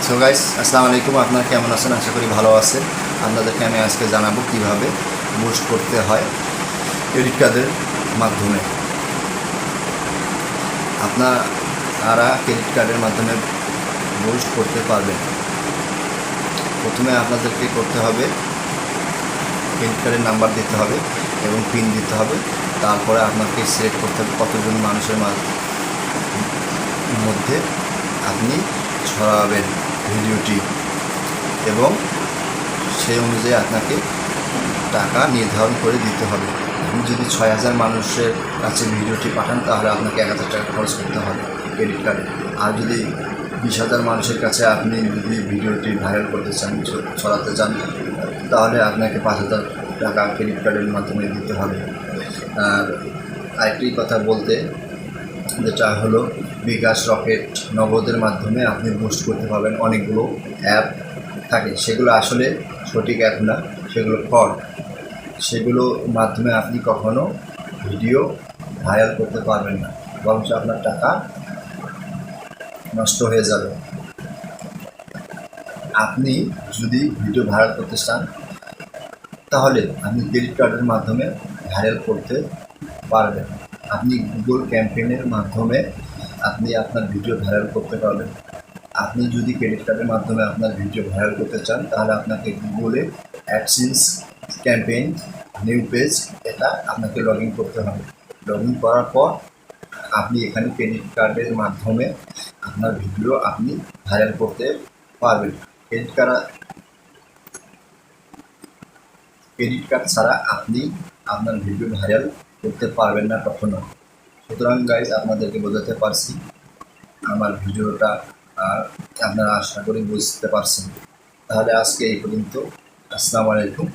So guys আসসালামু আলাইকুম। আপনারা কেমন আছেন? আশা করি ভালো আছেন। আপনাদেরকে আমি আজকে জানাবো কীভাবে বুস্ট করতে হয় ক্রেডিট কার্ডের মাধ্যমে। আপনারা ক্রেডিট কার্ডের মাধ্যমে বুস্ট করতে পারবেন। প্রথমে আপনাদেরকে করতে হবে, ক্রেডিট কার্ডের নাম্বার দিতে হবে এবং পিন দিতে হবে। তারপরে আপনাকে সিলেক্ট করতে হবে কতজন মানুষের মধ্যে আপনি ছড়াবেন ভিডিওটি, এবং সেই অনুযায়ী আপনাকে টাকা নির্ধারণ করে দিতে হবে। আপনি যদি 6,000 মানুষের কাছে ভিডিওটি পাঠান তাহলে আপনাকে 1,000 টাকা খরচ করতে হবে ক্রেডিট কার্ডে। আর যদি 20,000 মানুষের কাছে আপনি যদি ভিডিওটি ভাইরাল করতে চান, ছড়াতে চান, তাহলে আপনাকে 5,000 টাকা ক্রেডিট কার্ডের মাধ্যমে দিতে হবে। আর আরেকটি কথা বলতে, যেটা হলো বিকাশ, রকেট, নগদের মাধ্যমে আপনি বুস্ট করতে পারবেন। অনেকগুলো অ্যাপ থাকে, সেগুলো আসলে সঠিক অ্যাপ না, সেগুলো ফ্রড। সেগুলোর মাধ্যমে আপনি কখনো ভিডিও ভাইরাল করতে পারবেন না, বরং আপনার টাকা নষ্ট হয়ে যাবে। আপনি যদি ভিডিও ভাইরাল করতে চান তাহলে আপনি ক্রেডিট কার্ডের মাধ্যমে ভাইরাল করতে পারবেন। আপনি গুগল ক্যাম্পেইনের মাধ্যমে আপনি আপনার ভিডিও ভাইরাল করতে পারবেন। আপনি যদি ক্রেডিট কার্ডের মাধ্যমে আপনার ভিডিও ভাইরাল করতে চান তাহলে আপনাকে গুগলে অ্যাডসেন্স ক্যাম্পেইন নিউ পেজ, এটা আপনাকে লগ ইন করতে হবে। লগ ইন করার পর আপনি এখানে ক্রেডিট কার্ডের মাধ্যমে আপনার ভিডিও আপনি ভাইরাল করতে পারবেন। ক্রেডিট কার্ড ছাড়া আপনি আপনার ভিডিও ভাইরাল করতে পারবেন না কখনো। সুতরাং গাইজ, আপনাদেরকে বোঝাতে পারছি আমার ভিডিওটা, আর আপনারা আশা করি বুঝতে পারছেন। তাহলে আজকে এই পর্যন্ত। আসসালামু আলাইকুম।